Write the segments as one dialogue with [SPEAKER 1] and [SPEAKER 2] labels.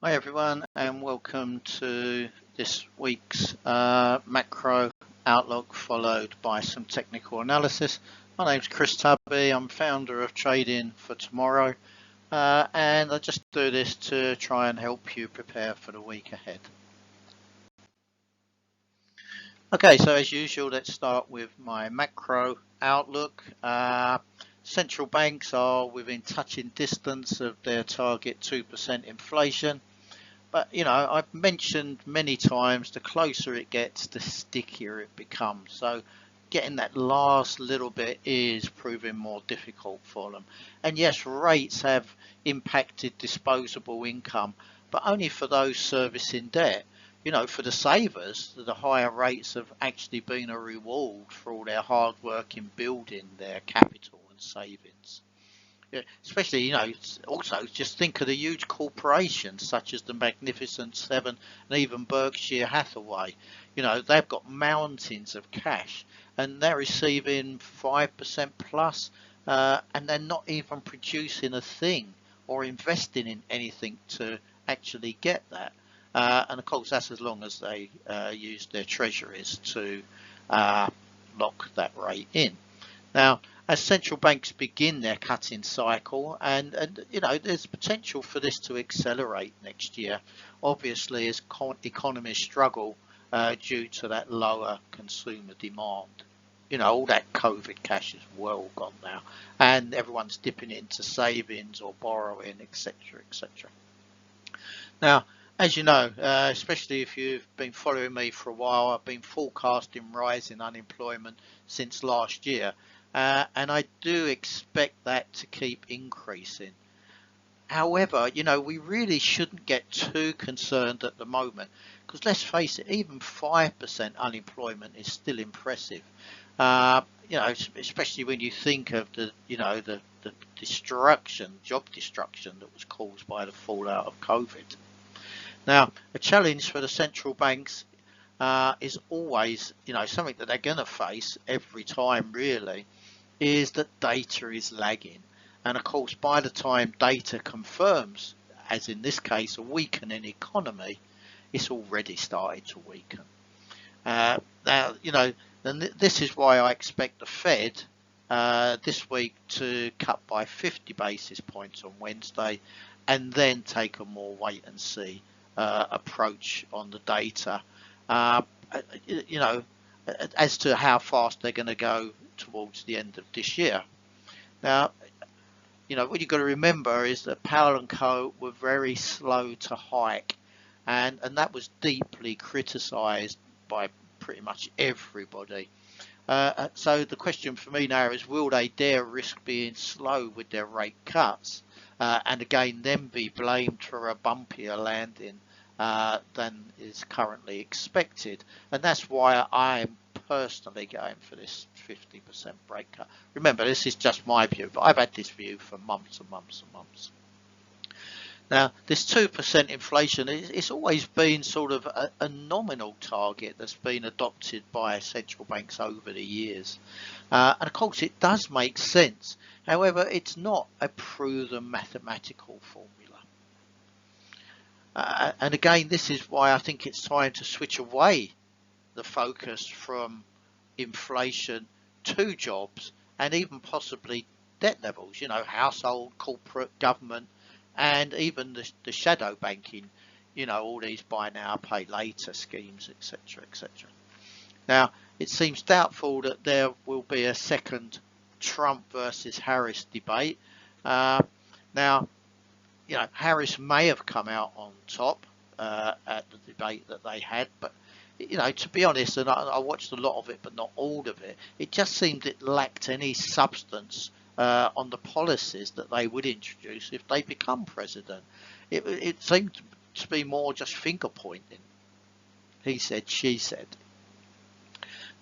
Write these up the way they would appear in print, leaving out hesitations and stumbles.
[SPEAKER 1] Hi everyone, and welcome to this week's macro outlook, followed by some technical analysis. My name's Chris Tubby. I'm founder of Trading for Tomorrow, and I just do this to try and help you prepare for the week ahead. Okay, so as usual, let's start with my macro outlook. Central banks are within touching distance of their target 2% inflation. But, I've mentioned many times, the closer it gets, the stickier it becomes. So getting that last little bit is proving more difficult for them. And yes, rates have impacted disposable income, but only for those servicing debt. For the savers, the higher rates have actually been a reward for all their hard work in building their capital and savings. Yeah, especially, also just think of the huge corporations such as the Magnificent Seven and even Berkshire Hathaway. They've got mountains of cash and they're receiving 5% plus, and they're not even producing a thing or investing in anything to actually get that. And of course, that's as long as they use their treasuries to lock that rate in. Now, as central banks begin their cutting cycle, and there's potential for this to accelerate next year, obviously as economies struggle due to that lower consumer demand. All that COVID cash is well gone now, and everyone's dipping into savings or borrowing, etc., etc. Now, as you know, especially if you've been following me for a while, I've been forecasting rising unemployment since last year. And I do expect that to keep increasing. However, we really shouldn't get too concerned at the moment, because let's face it, even 5% unemployment is still impressive. Especially when you think of the job destruction that was caused by the fallout of COVID. Now, a challenge for the central banks is always, something that they're going to face every time, really, is that data is lagging. And of course, by the time data confirms, as in this case, a weakening economy, it's already started to weaken. Now, and this is why I expect the Fed this week to cut by 50 basis points on Wednesday, and then take a more wait and see approach on the data. As to how fast they're going to go towards the end of this year. Now, what you've got to remember is that Powell and Co were very slow to hike, and that was deeply criticised by pretty much everybody. So the question for me now is, will they dare risk being slow with their rate cuts, and again then be blamed for a bumpier landing than is currently expected? And that's why I'm personally going for this 50% rate cut. Remember, this is just my view, but I've had this view for months and months and months. Now, this 2% inflation, it's always been sort of a nominal target that's been adopted by central banks over the years. And of course, it does make sense. However, it's not a proven mathematical formula. And again, this is why I think it's time to switch away the focus from inflation to jobs and even possibly debt levels, household, corporate, government, and even the shadow banking, all these buy now, pay later schemes, etc., etc. Now, it seems doubtful that there will be a second Trump versus Harris debate. Now, Harris may have come out on top at the debate that they had, but to be honest, and I watched a lot of it, but not all of it, it just seemed it lacked any substance on the policies that they would introduce if they become president. It seemed to be more just finger pointing. He said, she said.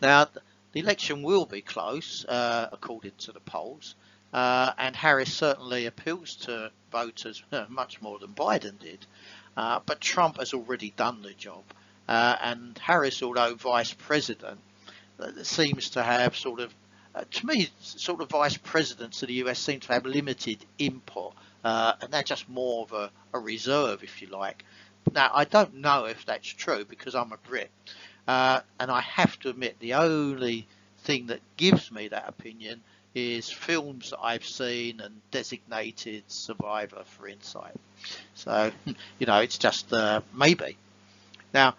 [SPEAKER 1] Now, the election will be close, according to the polls, and Harris certainly appeals to voters much more than Biden did. But Trump has already done the job. And Harris, although vice president, seems to have to me, vice presidents of the US seem to have limited input and they're just more of a reserve, if you like. Now, I don't know if that's true because I'm a Brit, and I have to admit the only thing that gives me that opinion is films that I've seen and Designated Survivor, for insight. So, it's just maybe. Now,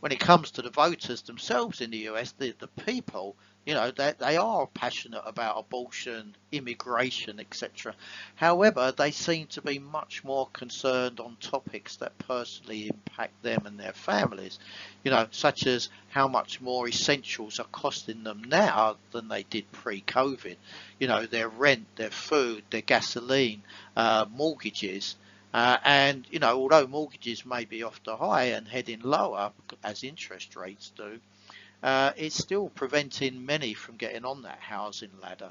[SPEAKER 1] when it comes to the voters themselves in the US, the people, they are passionate about abortion, immigration, etc. However, they seem to be much more concerned on topics that personally impact them and their families, such as how much more essentials are costing them now than they did pre-COVID. Their rent, their food, their gasoline, mortgages. And although mortgages may be off the high and heading lower as interest rates do, it's still preventing many from getting on that housing ladder.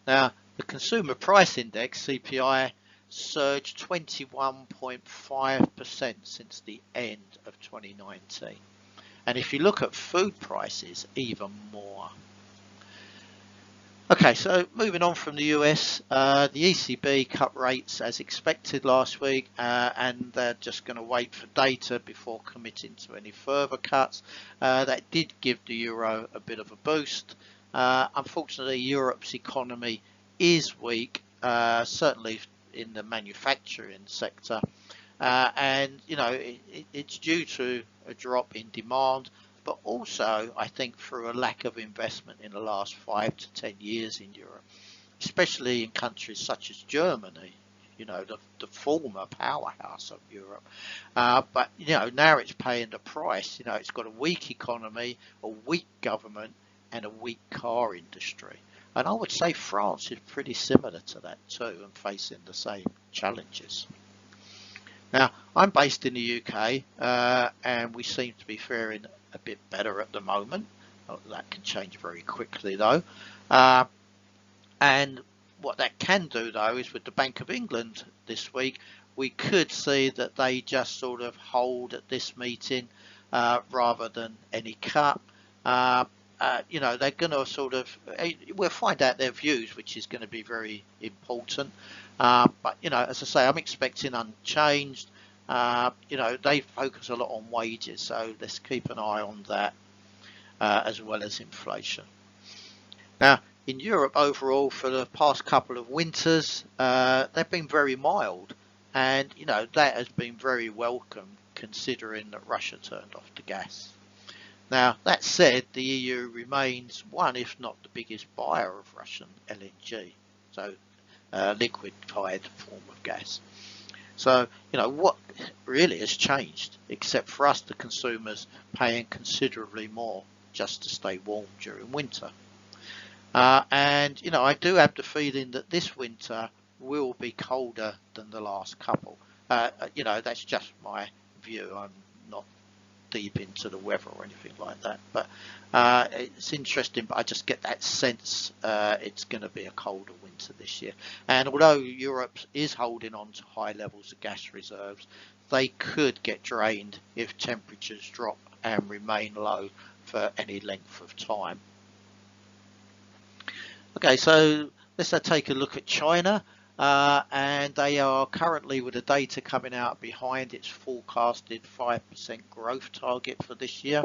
[SPEAKER 1] Now, the Consumer Price Index, CPI, surged 21.5% since the end of 2019. And if you look at food prices, even more. Okay, so moving on from the US, the ECB cut rates as expected last week, and they're just going to wait for data before committing to any further cuts. That did give the euro a bit of a boost. Unfortunately, Europe's economy is weak, certainly in the manufacturing sector, and it's due to a drop in demand, but also I think through a lack of investment in the last 5 to 10 years in Europe, especially in countries such as Germany, the former powerhouse of Europe. But now it's paying the price. It's got a weak economy, a weak government, and a weak car industry. And I would say France is pretty similar to that too, and facing the same challenges. Now, I'm based in the UK, and we seem to be faring a bit better at the moment. That can change very quickly though. And what that can do though is with the Bank of England this week, we could see that they just sort of hold at this meeting rather than any cut. They're going to sort of, we'll find out their views, which is going to be very important. But, as I say, I'm expecting unchanged. They focus a lot on wages, so let's keep an eye on that as well as inflation. Now, in Europe overall, for the past couple of winters, they've been very mild, and that has been very welcome considering that Russia turned off the gas. Now, that said, the EU remains one, if not the biggest buyer of Russian LNG, so liquefied form of gas. So, what really has changed, except for us, the consumers, paying considerably more just to stay warm during winter. And, I do have the feeling that this winter will be colder than the last couple. That's just my view. I'm not deep into the weather or anything like that, but it's interesting. But I just get that sense it's going to be a colder winter this year. And although Europe is holding on to high levels of gas reserves, they could get drained if temperatures drop and remain low for any length of time. Okay, so let's take a look at China. And they are currently, with the data coming out behind its forecasted 5% growth target for this year.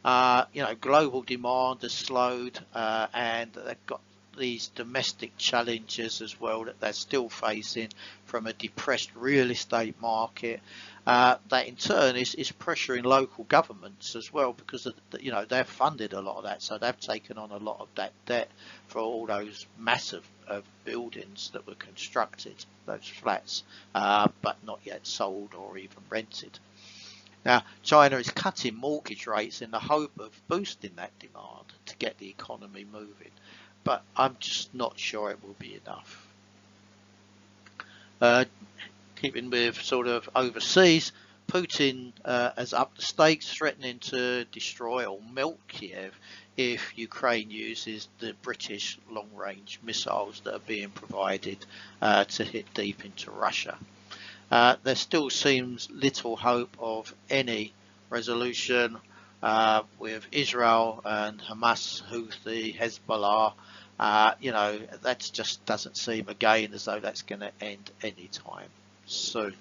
[SPEAKER 1] Global demand has slowed, and they've got these domestic challenges as well that they're still facing from a depressed real estate market. That in turn is pressuring local governments as well, because they've funded a lot of that, so they've taken on a lot of that debt for all those massive buildings that were constructed, those flats, but not yet sold or even rented. Now, China is cutting mortgage rates in the hope of boosting that demand to get the economy moving, but I'm just not sure it will be enough. Keeping with sort of overseas, Putin has upped the stakes, threatening to destroy or melt Kiev if Ukraine uses the British long-range missiles that are being provided to hit deep into Russia. There still seems little hope of any resolution with Israel and Hamas, Houthi, Hezbollah You know, that just doesn't seem again as though that's going to end anytime soon.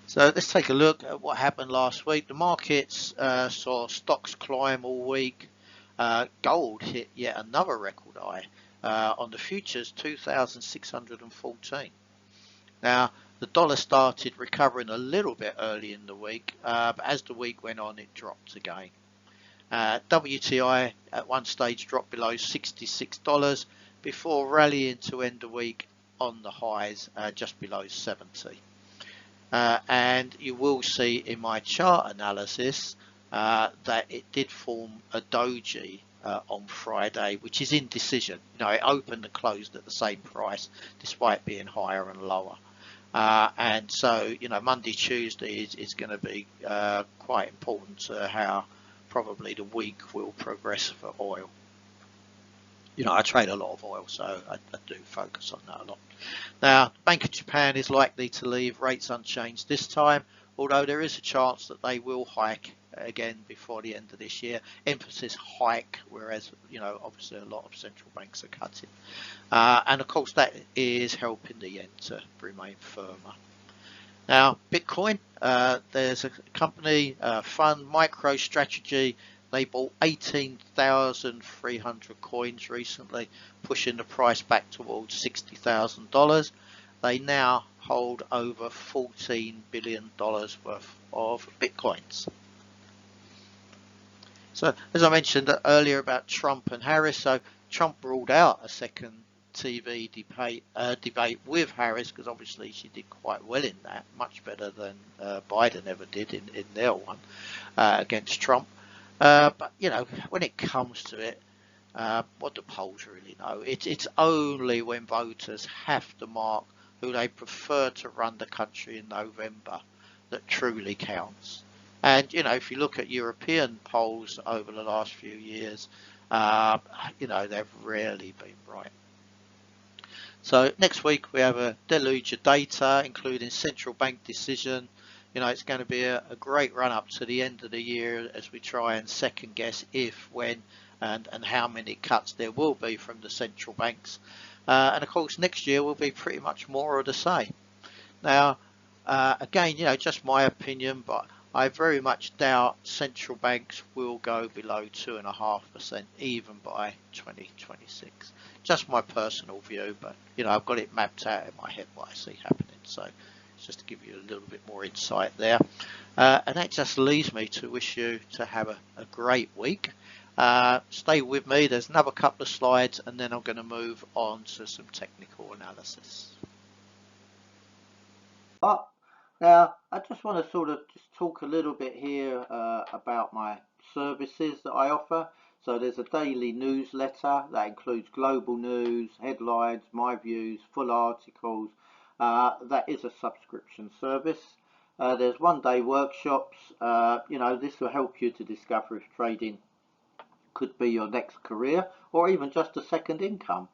[SPEAKER 1] So let's take a look at what happened last week. The markets saw stocks climb all week. Gold hit yet another record high on the futures, 2,614. Now, the dollar started recovering a little bit early in the week, but as the week went on, it dropped again. WTI at one stage dropped below $66 before rallying to end the week on the highs just below 70. And you will see in my chart analysis that it did form a doji on Friday, which is indecision. You know, it opened and closed at the same price despite being higher and lower. And so, you know, Monday, Tuesday is going to be quite important to how probably the week will progress for oil. You know, I trade a lot of oil, so I do focus on that a lot. Now, Bank of Japan is likely to leave rates unchanged this time, although there is a chance that they will hike again before the end of this year. Emphasis hike, whereas, you know, obviously a lot of central banks are cutting. And of course, that is helping the yen to remain firmer. Now, Bitcoin, there's a company, fund, MicroStrategy. They bought 18,300 coins recently, pushing the price back towards $60,000. They now hold over $14 billion worth of Bitcoins. So, as I mentioned earlier about Trump and Harris, so Trump ruled out a second TV debate with Harris because obviously she did quite well in that, much better than Biden ever did in their one against Trump. But, you know, when it comes to it, what do polls really know? It's only when voters have to mark who they prefer to run the country in November that truly counts. And, you know, if you look at European polls over the last few years, you know, they've rarely been right. So next week we have a deluge of data, including central bank decision. You know, it's going to be a great run up to the end of the year as we try and second guess if, when, and how many cuts there will be from the central banks. And of course, next year will be pretty much more of the same. Now, again, you know, just my opinion, but I very much doubt central banks will go below 2.5% even by 2026. Just my personal view, but, you know, I've got it mapped out in my head what I see happening. So it's just to give you a little bit more insight there. And that just leaves me to wish you to have a great week. Stay with me. There's another couple of slides and then I'm going to move on to some technical analysis. Now, I just want to sort of just talk a little bit here about my services that I offer. So there's a daily newsletter that includes global news, headlines, my views, full articles. That is a subscription service. There's one-day workshops. You know, this will help you to discover if trading could be your next career or even just a second income.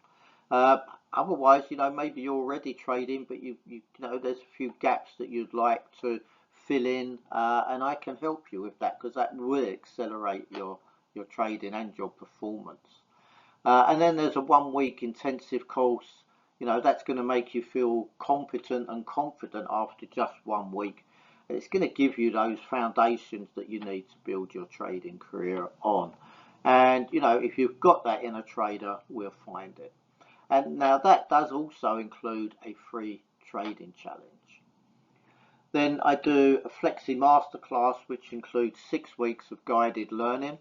[SPEAKER 1] Otherwise, you know, maybe you're already trading, but you know, there's a few gaps that you'd like to fill in, and I can help you with that because that will accelerate your trading and your performance. And then there's a 1 week intensive course. You know, that's going to make you feel competent and confident after just 1 week. It's going to give you those foundations that you need to build your trading career on. And, you know, if you've got that in a trader, we'll find it. And now that does also include a free trading challenge. Then I do a Flexi Masterclass, which includes 6 weeks of guided learning.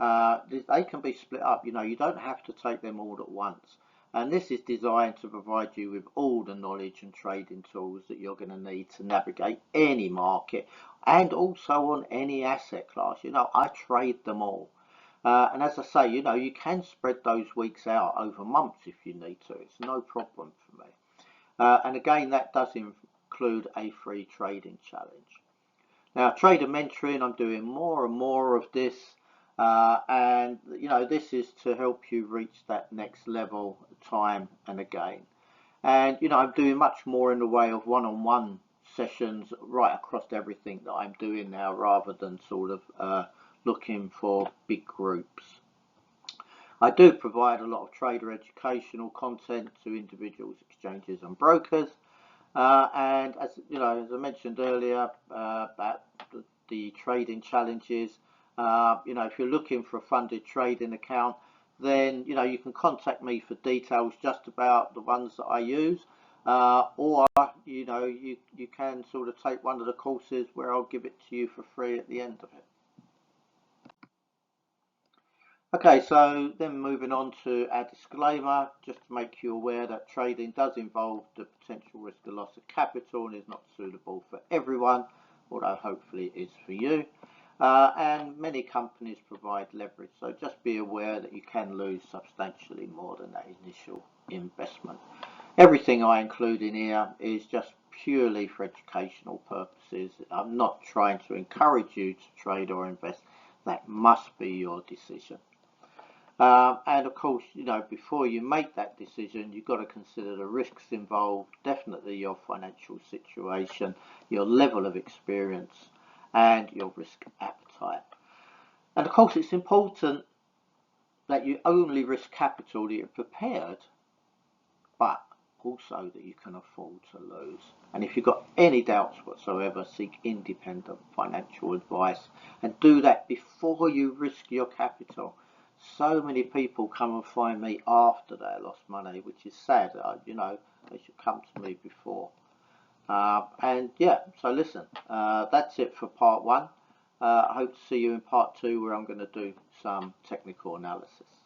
[SPEAKER 1] They can be split up, you know, you don't have to take them all at once. And this is designed to provide you with all the knowledge and trading tools that you're going to need to navigate any market and also on any asset class. You know, I trade them all. And as I say, you know, you can spread those weeks out over months if you need to. It's no problem for me. And again, that does include a free trading challenge. Now, trader mentoring, I'm doing more and more of this. And, you know, this is to help you reach that next level time and again. And, you know, I'm doing much more in the way of one-on-one sessions right across everything that I'm doing now rather than sort of looking for big groups. I do provide a lot of trader educational content to individuals, exchanges and brokers. And as you know, as I mentioned earlier about the trading challenges, if you're looking for a funded trading account, then you can contact me for details just about the ones that I use, or you can sort of take one of the courses where I'll give it to you for free at the end of it. Okay, so then moving on to our disclaimer, just to make you aware that trading does involve the potential risk of loss of capital and is not suitable for everyone, although hopefully it is for you. And many companies provide leverage, so just be aware that you can lose substantially more than that initial investment. Everything I include in here is just purely for educational purposes. I'm not trying to encourage you to trade or invest. That must be your decision. And of course, before you make that decision, you've got to consider the risks involved, definitely your financial situation, your level of experience, and your risk appetite. And of course, it's important that you only risk capital that you're prepared, but also that you can afford to lose. And if you've got any doubts whatsoever, seek independent financial advice and do that before you risk your capital. So many people come and find me after they lost money, which is sad. They should come to me before. And yeah, so listen, that's it for part one. I hope to see you in part two, where I'm going to do some technical analysis.